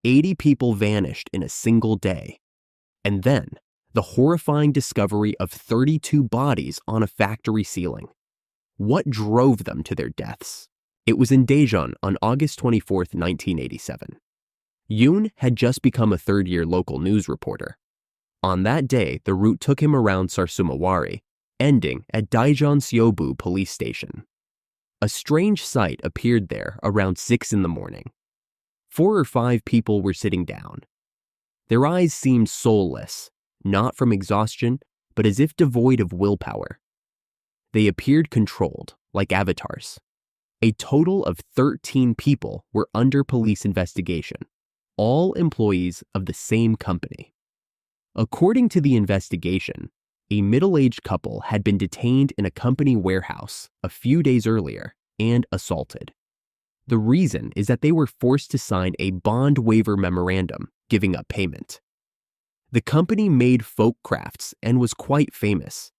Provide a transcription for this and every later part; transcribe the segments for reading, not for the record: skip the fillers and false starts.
80 people vanished in a single day. And then, the horrifying discovery of 32 bodies on a factory ceiling. What drove them to their deaths? It was in Daejeon on August 24, 1987. Yoon had just become a third-year local news reporter. On that day, the route took him around Sarsumawari, ending at Daejeon Seobu police station. A strange sight appeared there around 6 in the morning. 4 or 5 people were sitting down. Their eyes seemed soulless, not from exhaustion, but as if devoid of willpower. They appeared controlled, like avatars. A total of 13 people were under police investigation, all employees of the same company. According to the investigation, a middle-aged couple had been detained in a company warehouse a few days earlier and assaulted. The reason is that they were forced to sign a bond waiver memorandum giving up payment. The company made folk crafts and was quite famous.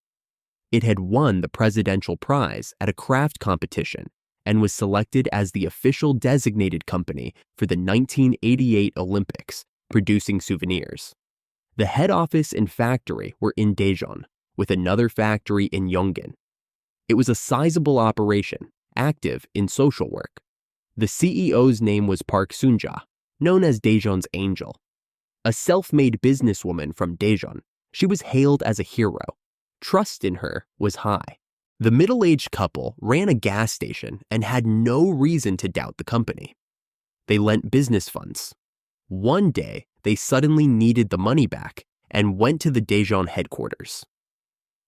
It had won the presidential prize at a craft competition and was selected as the official designated company for the 1988 Olympics, producing souvenirs. The head office and factory were in Daejeon, with another factory in Yongin. It was a sizable operation, active in social work. The CEO's name was Park Soon-ja, known as Daejeon's Angel. A self-made businesswoman from Daejeon, she was hailed as a hero. Trust in her was high. The middle-aged couple ran a gas station and had no reason to doubt the company. They lent business funds. One day, they suddenly needed the money back and went to the Daejeon headquarters.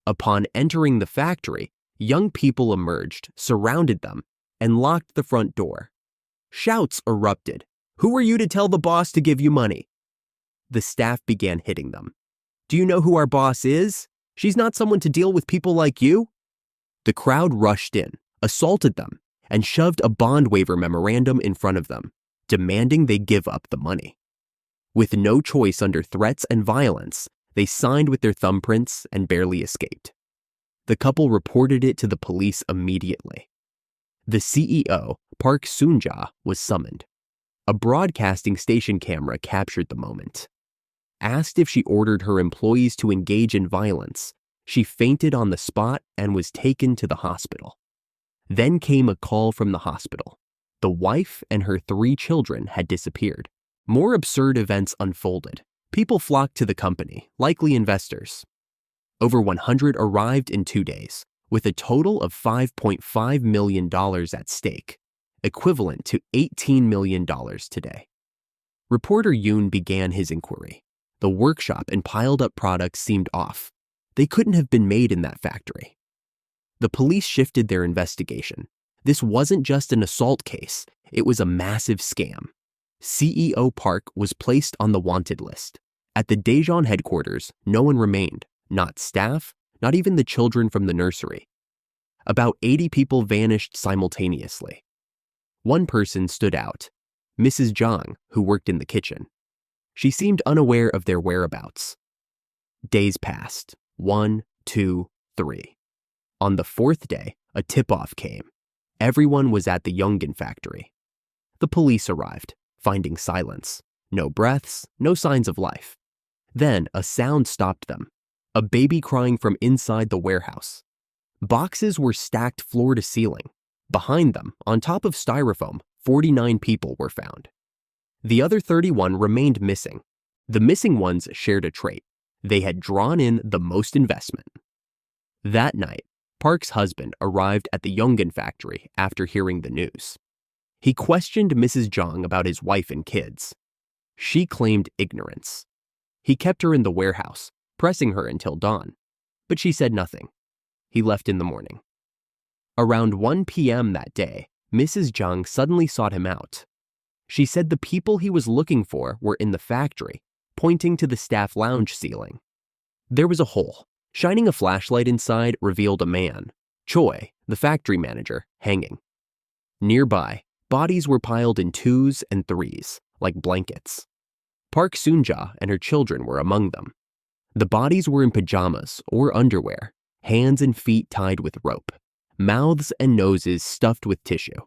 Upon entering the factory, young people emerged, surrounded them, and locked the front door. Shouts erupted. "Who are you to tell the boss to give you money?" The staff began hitting them. "Do you know who our boss is? She's not someone to deal with people like you." The crowd rushed in, assaulted them, and shoved a bond waiver memorandum in front of them, demanding they give up the money. With no choice under threats and violence, they signed with their thumbprints and barely escaped. The couple reported it to the police immediately. The CEO, Park Soon-ja, was summoned. A broadcasting station camera captured the moment. Asked if she ordered her employees to engage in violence, she fainted on the spot and was taken to the hospital. Then came a call from the hospital. The wife and her 3 children had disappeared. More absurd events unfolded. People flocked to the company, likely investors. Over 100 arrived in 2 days, with a total of $5.5 million at stake, equivalent to $18 million today. Reporter Yoon began his inquiry. The workshop and piled-up products seemed off. They couldn't have been made in that factory. The police shifted their investigation. This wasn't just an assault case, it was a massive scam. CEO Park was placed on the wanted list. At the Daejeon headquarters, no one remained, not staff, not even the children from the nursery. About 80 people vanished simultaneously. One person stood out, Mrs. Jang, who worked in the kitchen. She seemed unaware of their whereabouts. Days passed. 1, 2, 3. On the 4th day, a tip-off came. Everyone was at the Yongin factory. The police arrived, finding silence. No breaths, no signs of life. Then a sound stopped them. A baby crying from inside the warehouse. Boxes were stacked floor to ceiling. Behind them, on top of styrofoam, 49 people were found. The other 31 remained missing. The missing ones shared a trait. They had drawn in the most investment. That night, Park's husband arrived at the Yongin factory after hearing the news. He questioned Mrs. Jang about his wife and kids. She claimed ignorance. He kept her in the warehouse, pressing her until dawn, but she said nothing. He left in the morning. Around 1 p.m. that day, Mrs. Jang suddenly sought him out. She said the people he was looking for were in the factory, pointing to the staff lounge ceiling. There was a hole. Shining a flashlight inside revealed a man, Choi, the factory manager, hanging. Nearby, bodies were piled in 2s and 3s, like blankets. Park Soon-ja and her children were among them. The bodies were in pajamas or underwear, hands and feet tied with rope, mouths and noses stuffed with tissue.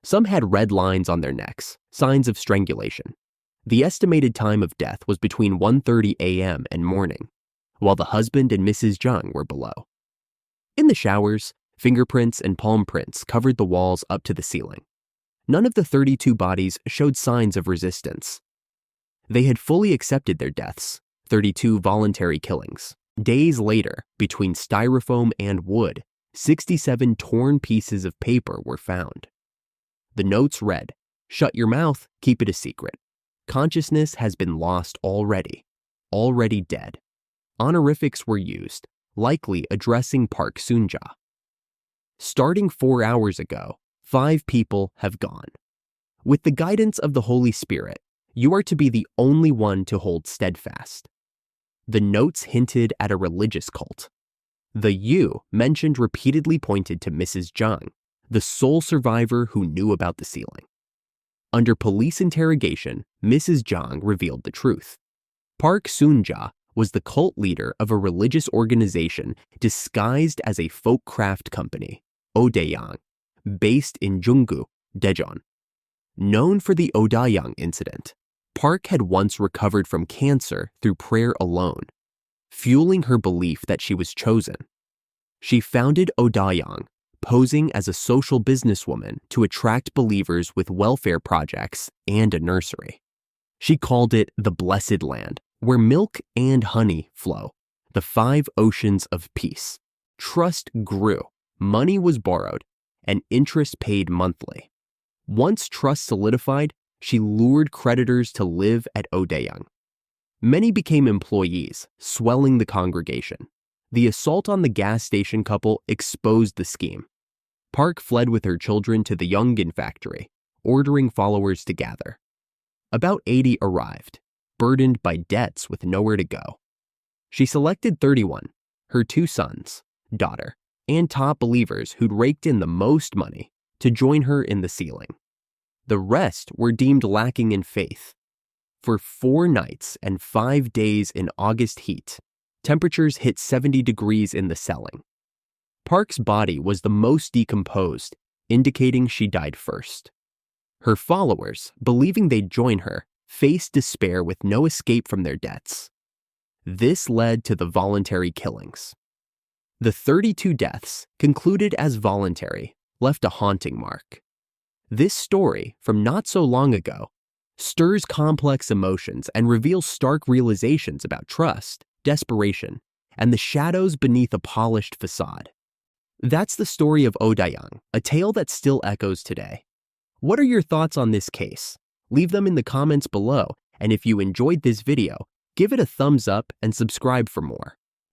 Some had red lines on their necks, signs of strangulation. The estimated time of death was between 1:30 a.m. and morning, while the husband and Mrs. Zhang were below. In the showers, fingerprints and palm prints covered the walls up to the ceiling. None of the 32 bodies showed signs of resistance. They had fully accepted their deaths, 32 voluntary killings. Days later, between styrofoam and wood, 67 torn pieces of paper were found. The notes read, "Shut your mouth, keep it a secret. Consciousness has been lost already dead." Honorifics were used, likely addressing Park Soon-ja. Starting 4 hours ago, 5 people have gone. With the guidance of the Holy Spirit, you are to be the only one to hold steadfast. The notes hinted at a religious cult. The "you" mentioned repeatedly pointed to Mrs. Zhang, the sole survivor who knew about the ceiling. Under police interrogation, Mrs. Zhang revealed the truth. Park Soon-ja was the cult leader of a religious organization disguised as a folk craft company, Odayang, based in Junggu, Daejeon. Known for the Odayang incident, Park had once recovered from cancer through prayer alone, fueling her belief that she was chosen. She founded Odayang, posing as a social businesswoman to attract believers with welfare projects and a nursery. She called it the Blessed Land, where milk and honey flow, the 5 oceans of peace. Trust grew, money was borrowed, and interest paid monthly. Once trust solidified, she lured creditors to live at Odayang. Many became employees, swelling the congregation. The assault on the gas station couple exposed the scheme. Park fled with her children to the Yongin factory, ordering followers to gather. About 80 arrived, burdened by debts with nowhere to go. She selected 31, her 2 sons, daughter, and top believers who'd raked in the most money, to join her in the ceiling. The rest were deemed lacking in faith. For 4 nights and 5 days in August heat, temperatures hit 70 degrees in the celling. Park's body was the most decomposed, indicating she died first. Her followers, believing they'd join her, faced despair with no escape from their debts. This led to the voluntary killings. The 32 deaths, concluded as voluntary, left a haunting mark. This story, from not so long ago, stirs complex emotions and reveals stark realizations about trust, desperation, and the shadows beneath a polished facade. That's the story of Odayang, a tale that still echoes today. What are your thoughts on this case? Leave them in the comments below, and if you enjoyed this video, give it a thumbs up and subscribe for more.